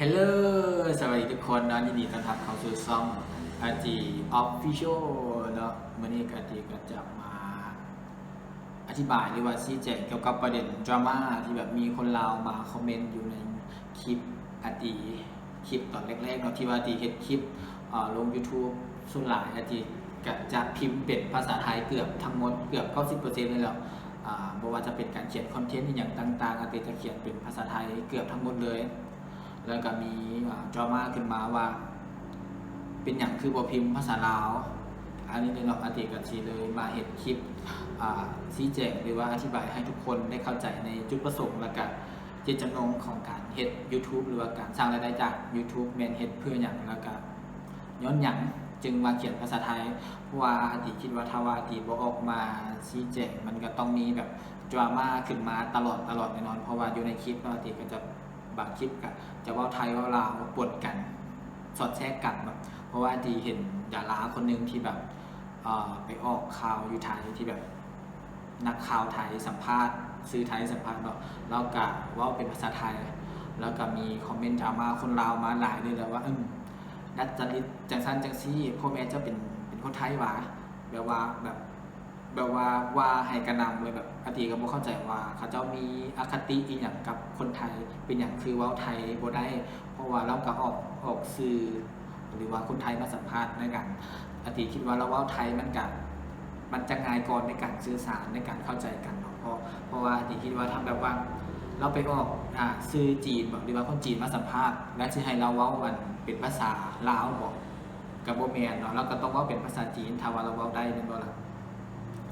ฮลโหลสวัสดีทุกคนนะยินดีต้อนรับเข้าสู่ช่องอาจีออฟฟิเชียลเนาะวันนี้อาจีก็จะมาอธิบายหรือว่าชี้แจงเกี่ยวกับประเด็นดราม่าที่แบบมีคนลาวมาคอมเมนต์อยู่ในคลิปอาจีคลิปตอนแรกๆเนาะที่ว่าอาจีเห็นคลิปลง YouTube ส่วนหลายอาจีก็จะพิมพ์เป็นภาษาไทยเกือบทั้งหมดเกือบ 90% เลยแล้วไม่ว่าจะเป็นการเขียนคอนเทนต์อย่างต่างๆอาจีจะเขียนเป็นภาษาไทยเกือบทั้งหมดเลยแล้วก็มีดราม่าขึ้นมาว่าเป็นอย่างคือบ่พิมพ์ภาษาลาวอันนี้ในรอบอาทิตย์กับชีเลยมาเห็นคลิปชี้แจงหรือว่าอธิบายให้ทุกคนได้เข้าใจในจุดประสงค์และก็เจตจำนงของการเฮ็ด YouTube หรือว่าการสร้างรายได้จาก YouTube แมนเฮ็ดเพื่ออย่างแล้วก็ย้อนหยังจึงมาเขียนภาษาไทยเพราะว่าอาทิตย์คิดว่าถ้าว่าอาทิตย์บ่ออกมาชี้แจงมันก็ต้องมีแบบดราม่าขึ้นมาตลอดแน่นอนเพราะว่าอยู่ในคลิปอาทิตย์ก็จะบางคลิปก็จะว่าไทยว่าลาวปนกันสอดแทรกกันแบบเพราะว่าดีเห็นดาราคนหนึ่งที่แบบไปออกข่าวอยู่ไทยที่แบบนักข่าวไทยสัมภาษณ์ซื้อไทยสัมภาษณ์เนาะแล้วก็ว่าเป็นภาษาไทยแล้วก็มีคอมเมนต์ดราม่าคนลาวมาหลายเลยแล้วว่านัดจริตจังซันจังซี่พ่อแม่เจ้าเป็นคนไทยวะแบบว่าให้กระนำเลยแบบอดีก็บ่เข้าใจว่าเขาเจ้ามีอคติอีหยังกับคนไทยเป็นอย่างคือเว้าไทยบ่ได้เพราะว่าเราก็ออกสื่อหรือว่าคนไทยมาสัมภาษณ์ในการอดีคิดว่าเราเว้าไทยมันจะง่ายก่อนในการสื่อสารในการเข้าใจกันเนาะเพราะว่าอดีคิดว่าทำแบบว่าเราไปออกสื่อจีนบอกหรือว่าคนจีนมาสัมภาษณ์แล้วสิให้เราเว้ามันเป็นภาษาลาวบอกก็บ่แม่นเนาะเราก็ต้องเว้าเป็นภาษาจีนถ้าว่าเราเว้าได้แม่นบ่ล่ะ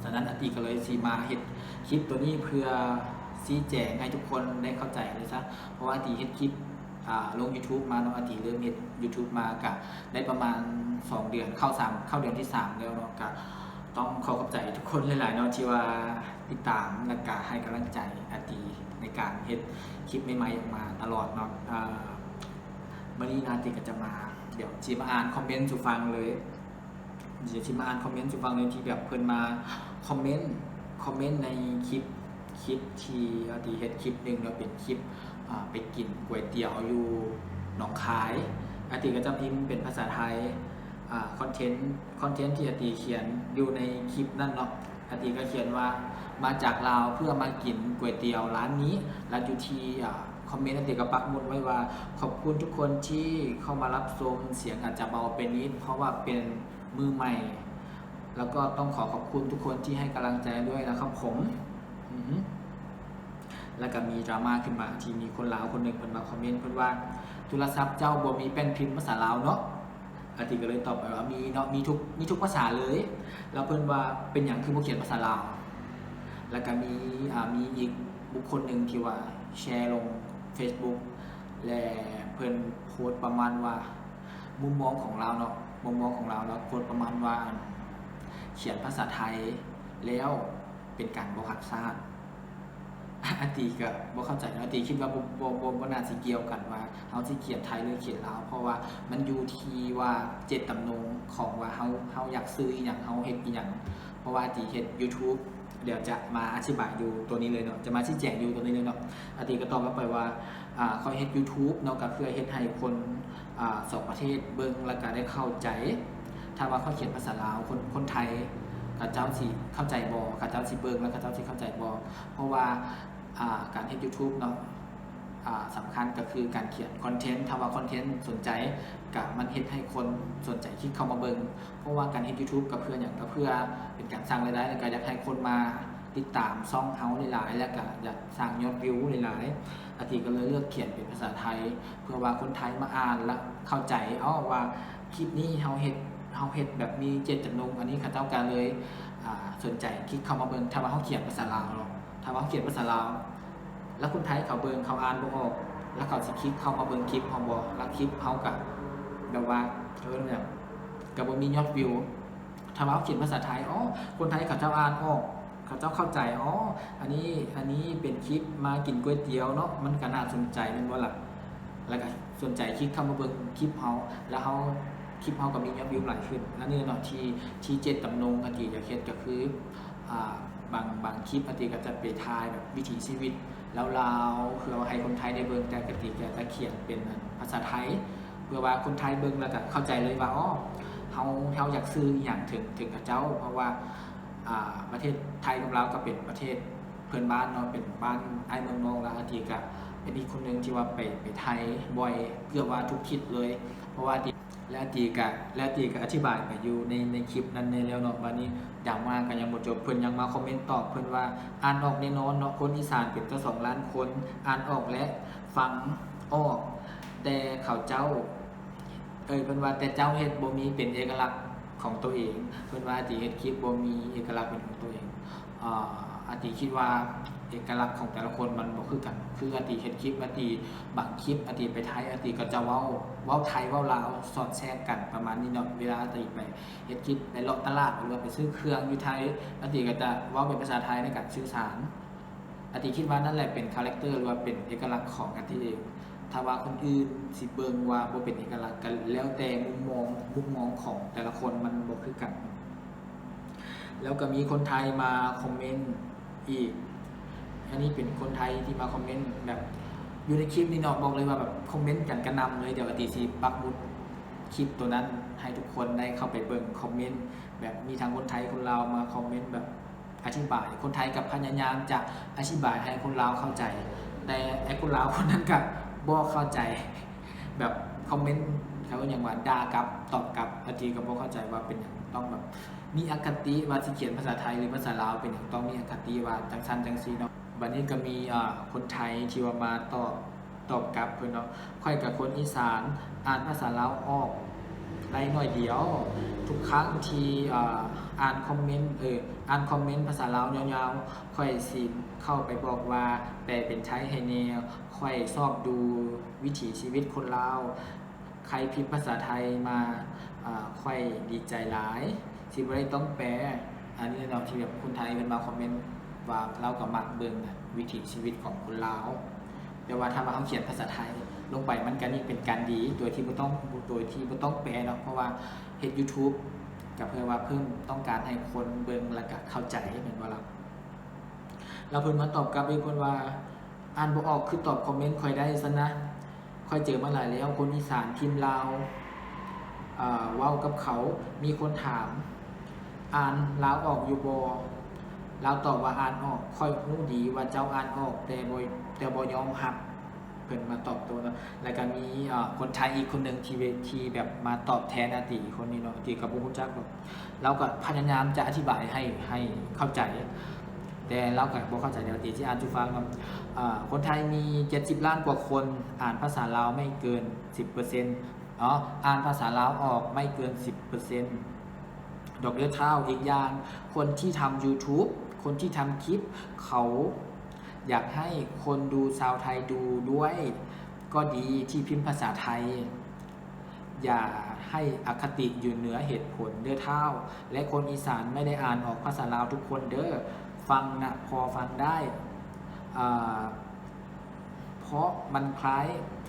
ฉะนั้นอาทิก็เลยมาเฮ็ดคลิปตัวนี้เพื่อชี้แจงให้ทุกคนได้เข้าใจเลยซะเพราะว่าอาทิเฮ็ดคลิปลง YouTube มาเนาะอาทิเริ่มเฮ็ด YouTube มาก็ได้ประมาณ2เดือนเข้าเดือนที่3แล้วเนาะก็ต้องขอบใจทุกคนหลายๆเนาะที่ว่าติดตามและก็ให้กำลังใจอาทิในการเฮ็ดคลิปใหม่ๆออกมาตลอดเนาะวันนี้อาทิก็จะมาเดี๋ยวสิมาอ่านคอมเมนต์สู่ฟังเลยเดี๋ยวชิมาอ่านคอมเมนต์สุฟังเลยที่แบบเพิ่นมาคอมเมนต์ในคลิปที่เฮ็ดคลิปนึงเนาะเป็นคลิปไปกินก๋วยเตี๋ยวอยู่หนองคายอาทิก็จะพิมพ์เป็นภาษาไทยคอนเทนต์ที่อาทิเขียนอยู่ในคลิปนั่นเนาะอาทิก็เขียนว่ามาจากลาวเพื่อมากินก๋วยเตี๋ยวร้านนี้แล้วอยู่ที่คอมเมนต์อาทิก็ปักหมุดไว้ว่าขอบคุณทุกคนที่เข้ามารับชมเสียงอาจจะเบาเป็นนิดเพราะว่าเป็นมือใหม่แล้วก็ต้องขอบคุณทุกคนที่ให้กำลังใจด้วยนะครับผมแล้วก็มีดราม่าขึ้นมาที่มีคนลาวคนหนึ่งเพิ่นมาคอมเมนต์เพิ่นว่าโทรศัพท์เจ้าบ่มีแป้นพิมพ์ภาษาลาวเนาะอาทิก็เลยตอบไปว่ามีเนาะมีทุกภาษาเลยแล้วเพิ่นว่าเป็นหยังคือบ่เขียนภาษาลาวแล้วก็มีอีกบุคคลหนึ่งที่ว่าแชร์ลง Facebook และเพิ่นโพสต์ประมาณว่ามุมมองของเราเนาะแล้วโพสต์ประมาณว่าเขียนภาษาไทยแล้วเป็นการบ่ฮักชาติอาทิก็บ่เข้าใจอาทิคิดว่าบ่น่าสิเกี่ยวกันว่าเฮาสิเขียนไทยหรือเขียนลาวเพราะว่ามันอยู่ที่ว่าเจตจำนงของว่าเฮาอยากซื้ออีหยังเฮาเฮ็ดอีหยังเพราะว่าอาทิเฮ็ด YouTube เดี๋ยวจะมาอธิบายอยู่ตัวนี้เลยเนาะจะมาชี้แจงอยู่ตัวนี้เลยเนาะอาทิก็ตอบกลับไปว่าเขาเฮ็ด YouTube เนาะก็เพื่อเฮ็ดให้คน2ประเทศเบิ่งแล้วก็ได้เข้าใจถ้าว่าเขาเขียนภาษาลาวคนไทยเขาเจ้าสิเข้าใจบ่เขาเจ้าสิเบิ่งแล้วเขาเจ้าสิเข้าใจบ่เพราะว่าการเฮ็ด YouTube เนาะสำคัญก็คือการเขียนคอนเทนต์ถ้าว่าคอนเทนต์สนใจก็มันเฮ็ดให้คนสนใจคลิกเข้ามาเบิ่งเพราะว่าการเฮ็ด YouTube ก็เพื่อหยังก็เพื่อเป็นการสร้างรายได้แล้วก็อยากให้คนมาติดตามช่องเฮาหลายๆแล้วก็อยากสร้างยอดวิวหลายๆอาทิก็เลยเลือกเขียนเป็นภาษาไทยเพื่อว่าคนไทยมาอ่านแล้วเข้าใจว่าคลิปนี้เฮาเฮ็ดแบบมีเจตจำนงอันนี้เขาเจ้าก็เลยสนใจคลิกเข้ามาเบิ่งถ้าว่าเฮาเขียนภาษาลาวเนาะถ้าว่าเขียนภาษาลาวแล้วคนไทยเขาเบิ่งเขาอ่านบ่ออกแล้วเขาสิคลิกเข้ามาเบิ่งคลิปเฮาบ่แล้วคลิปเฮาก็แบบว่าแบบก็บ่มียอดวิวถ้าว่าเขียนภาษาไทยคนไทยเขาเจ้าอ่านออกเขาเจ้าเข้าใจอันนี้เป็นคลิปมากินก๋วยเตี๋ยวเนาะมันก็น่าสนใจแม่นบ่ล่ะแล้วก็สนใจคลิกเข้ามาเบิ่งคลิปเฮาแล้วเฮาคลิปเฮาก็มียอดวิวหลายขึ้นแล้วนี่เนาะที่เจตจำนงอาทิอยากเฮ็ดก็คือบางคลิปอาทิก็จะไปถ่ายแบบวิถีชีวิตลาวๆเพื่อให้คนไทยได้เบิ่งแต่กติจะเขียนเป็นภา าษาไทยเพื่อว่าคนไทยเบิ่งแล้วก็เข้าใจเลยว่าอ๋อเฮาอยากซื้ออย่างถึงกับเจ้าเพราะว่าประเทศไทยของเราก็เป็นประเทศเพื่อนบ้านเนาะเป็นบ้านไอ้เมืองนอกแล้วอาทิก็เป็นอีกคนนึงที่ว่าไปไทยบ่อยเกือบว่าทุกทิศเลยเพราะว่าและตีก็อธิบายไปอยู่ในคลิปนั้นในแล้วเนาะวันนี้อย่างมากก็ยังบ่จบเพิ่นยังมาคอมเมนต์ตอบเพิ่นว่าอ่านออกแน่นอนเนาะคนอีสานเป็นตั้ง2 ล้านคนอ่านออกและฟังออกแต่เขาเจ้าเพิ่นว่าแต่เจ้าเฮ็ดบ่มีเป็นเอกลักษณ์ของตัวเองเพิ่นว่าที่เฮ็ดคลิปบ่มีเอกลักษณ์เป็นของตัวเองอาติคิดว่าเอกลักษณ์ของแต่ละคนมันบ่คือกันคืออาติเฮ็ดคลิปอาติบางคลิปอาติไปไทยอาติก็จะเว้าไทยเว้าลาวสอดแทรกกันประมาณนี้เนาะเวลาอาติไปเฮ็ดคลิปไปเลาะตลาดหรือว่าไปซื้อเครื่องอยู่ไทยอาติก็จะเว้าเป็นภาษาไทยในการสื่อสารอาติคิดว่านั่นแหละเป็นคาแรคเตอร์หรือว่าเป็นเอกลักษณ์ของอาติเองถ้าว่าคนอื่นสิเบิ่งว่าบ่เป็นเอกลักษณ์กันแล้วแต่มุมมองของแต่ละคนมันบ่คือกันแล้วก็มีคนไทยมาคอมเมนต์อีกอันนี้เป็นคนไทยที่มาคอมเมนต์แบบอยู่ในคลิปนี้เนาะบอกเลยว่าแบบคอมเมนต์กันกระนำเลยเดี๋ยวอาทิตย์สิปักหมุดคลิปตัวนั้นให้ทุกคนได้เข้าไปเบิ่งคอมเมนต์แบบมีทั้งคนไทยคนลาวมาคอมเมนต์แบบอธิบายคนไทยกับพยายามจะอธิบายให้คนลาวเข้าใจแต่ไอ้คนลาวคนนั้นก็บ่เข้าใจแบบคอมเมนต์เขาอย่างว่าด่ากลับตอบกลับอาทิตย์ก็บ่เข้าใจว่าเป็นอย่างต้องแบบมีอคติว่าสิเขียนภาษาไทยหรือภาษาลาวเป็นอย่างต้องมีอคติว่าจังซั่นจังซี่เนาะบัดนี้ก็มีคนไทยที่ว่ามาตอบกลับเพิ่นเนาะค่อยกับคนอีสานอ่านภาษาลาวออกได้น้อยเดียวทุกครั้งที่อ่านคอมเมนต์ภาษาลาวยาวๆค่อยสิเข้าไปบอกว่าแปลเป็นไทยให้แนวค่อยชอบดูวิถีชีวิตคนลาวใครพิมพ์ภาษาไทยมาค่อยดีใจหลายสิบ่ได้ต้องแปลอันนี้เนาะที่แบบคนไทยเพิ่นมาคอมเมนต์ว่าเราก็มักเบิ่งวิถีชีวิตของคนลาวแต่ว่าถ้าว่าเฮาเขียนภาษาไทยลงไปมันก็นี่เป็นการดีโดยที่บ่ต้องแปลเนาะเพราะว่าเฮ็ด YouTube ก็เพื่อว่าเพิ่มต้องการให้คนเบิ่งแล้วก็เข้าใจแม่นบ่ล่ะแล้วเพิ่นมาตอบกลับอีกเพิ่นว่าอ่านบ่ออกคือตอบคอมเมนต์ค่อยได้ซะนะค่อยเจอมาหลายแล้วคนอีสานพิมพ์ลาวเว้ากับเขามีคนถามอ่านลาวออกอยู่บ่ลาวตอบว่าอ่านออกค่อยรู้ดีว่าเจ้าอ่านออกแต่บ่ยอมรับเพิ่นมาตอบโต้เนาะแล้วก็มีคนไทยอีกคนนึงที่แบบมาตอบแทนอาติคนนี้เนาะที่ก็บ่รู้จักหรอกเราก็พยายามจะอธิบายให้เข้าใจแต่เราก็บ่เข้าใจเดี๋ยวติที่อ่านให้ฟังเนาะคนไทยมี70 ล้านกว่าคนอ่านภาษาลาวไม่เกิน 10% อ่านภาษาลาวออกไม่เกิน 10%ดอกเบี้ยเท่าอีกอย่างคนที่ทำ YouTube คนที่ทำคลิปเขาอยากให้คนดูชาวไทยดูด้วยก็ดีที่พิมพ์ภาษาไทยอย่าให้อคติอยู่เหนือเหตุผลเด้อเท่าและคนอีสานไม่ได้อ่านออกภาษาลาวทุกคนเด้อฟังนะพอฟังได้เพราะมันคล้าย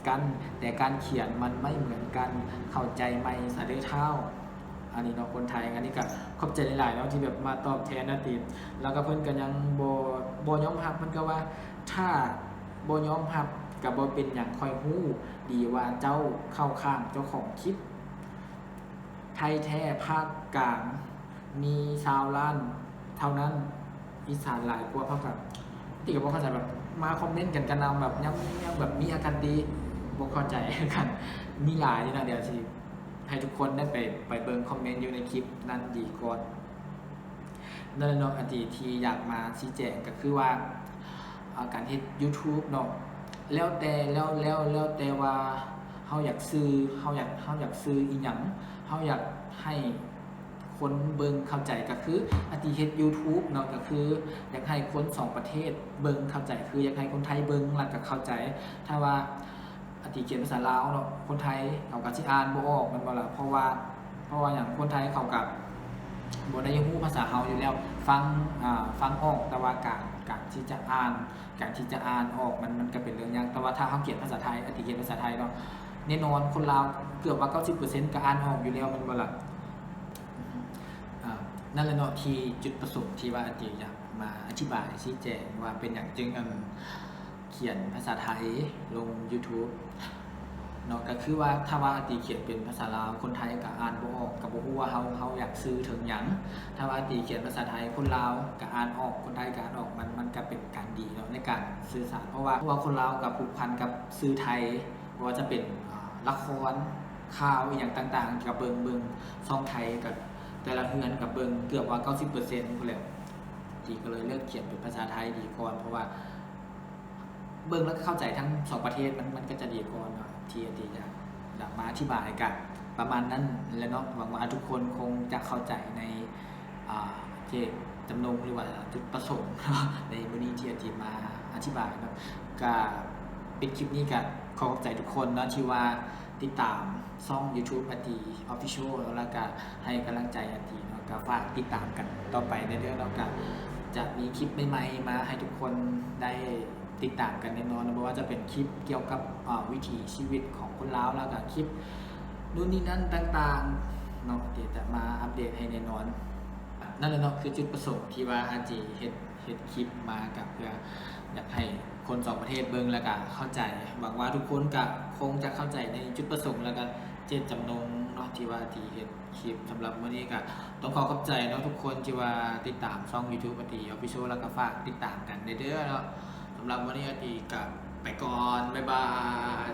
กันแต่การเขียนมันไม่เหมือนกันเข้าใจไหมซะเด้อเท่าอันนี้เนาะคนไทยอันนี้ก็ขอบใจหลายๆเนาะที่แบบมาตอบแทนนะติแล้วก็เพิ่นก็ยังบ่ยอมรับมันก็ว่าถ้าบ่ยอมรับก็บ่เป็นหยังค่อยฮู้ดีว่าเจ้าเข้าข้างเจ้าของคลิปไทยแท้ภาคกลางมี20 ล้านเท่านั้นอีสานหลายกว่าภาคกลางที่ก็บ่เข้าใจแบบมาคอมเมนต์กันกระนำแบบยังแบบมีอาการดีบ่เข้าใจกันมีหลายนี่นะเดี๋ยวสิให้ทุกคนได้ไปเบิ่งคอมเมนต์อยู่ในคลิปนั้นดีก่อนนั่นเนาะอันที่อยากมาชี้แจงก็คือว่าการเฮ็ด YouTube เนาะแล้วแต่ว่าเฮาอยากซื้ออีหยังเฮาอยากให้คนเบิ่งเข้าใจก็คืออันที่เฮ็ด YouTube เนาะก็คืออยากให้คน2 ประเทศเบิ่งเข้าใจคืออยากให้คนไทยเบิ่งแล้วก็เข้าใจถ้าว่าอธิเขียนภาษาลาวเนาะคนไทยเขาก็สิอ่านบ่ออกมันบ่ล่ะเพราะว่าอย่างคนไทยเขาก็บ่ได้ฮู้ภาษาเฮาอยู่แล้วฟังออกแต่ว่าการที่จะอ่านออกมันก็เป็นเรื่องยากแต่ว่าถ้าเฮาเขียนภาษาไทยอธิเขียนภาษาไทยเนาะแน่นอนคนลาวเกือบว่า 90% ก็อ่านออกอยู่แล้วมันบ่ล่ะนั่นแหละเนาะที่จุดประสงค์ที่ว่าอธิอยากมาอธิบายชี้แจงว่าเป็นหยังจึงเขียนภาษาไทยลง YouTube เนาะก็คือว่าถ้าว่าตีเขียนเป็นภาษาลาวคนไทยก็อ่านบ่ออกก็บ่ฮู้ว่าเฮาอยากสื่อถึงหยังถ้าว่าตีเขียนภาษาไทยคนลาวก็อ่านออกคนไทยก็อ่านออกมันก็เป็นการดีเนาะในการสื่อสารเพราะว่าคนลาวก็ผูกพันกับสื่อไทยบ่ว่าจะเป็นละครข่าวอหย่างต่างๆกับเบิ่งช่องไทยกับแต่ละเฮือนกับเบิ่งเกือบว่า 90% พุ่นแหละตีก็เลยเลือกเขียนเป็นภาษาไทยดีก่อนเพราะว่าเบิ่งแล้วเข้าใจทั้งสองประเทศมันก็จะดีกว่าเนาะที่จะมาอธิบายกันประมาณนั้นแล้วเนาะหวังว่าทุกคนคงจะเข้าใจในเจตจำนงหรือว่าจุดประสงค์ ในมื้อนี้ที่มาอธิบายเนาะก็เป็นคลิปนี้ก็ขอขอบใจทุกคนเนาะที่ว่าติดตามช่อง YouTube อติ Official แล้วก็ให้กำลังใจอติเนาะก็ฝากติดตามกันต่อไปในเรื่องแล้วก็จะมีคลิปใหม่ๆมาให้ทุกคนได้ติดตามกันแน่นอนเพราะว่าจะเป็นคลิปเกี่ยวกับวิถีชีวิตของคนลาวแล้วก็คลิปนู่นนี่นั่นต่างๆเนาะเดี๋ยวจะมาอัปเดตให้แน่นอนนั่นแหละเนาะคือจุดประสงค์ที่ว่าอาจีเฮ็ดคลิปมากับเพื่ออยากให้คนสองประเทศเบิ่งแล้วก็เข้าใจหวังว่าทุกคนก็คงจะเข้าใจในจุดประสงค์แล้วก็เจตจำนงเนาะที่ว่าที่เฮ็ดคลิปสำหรับมื้อนี้ก็ต้องขอขอบใจเนาะทุกคนที่ว่าติดตามช่อง YouTube อติ Official แล้วก็ฝากติดตามกันเด้อเนาะสำหรับวันนี้อติกับไปก่อนบ๊ายบาย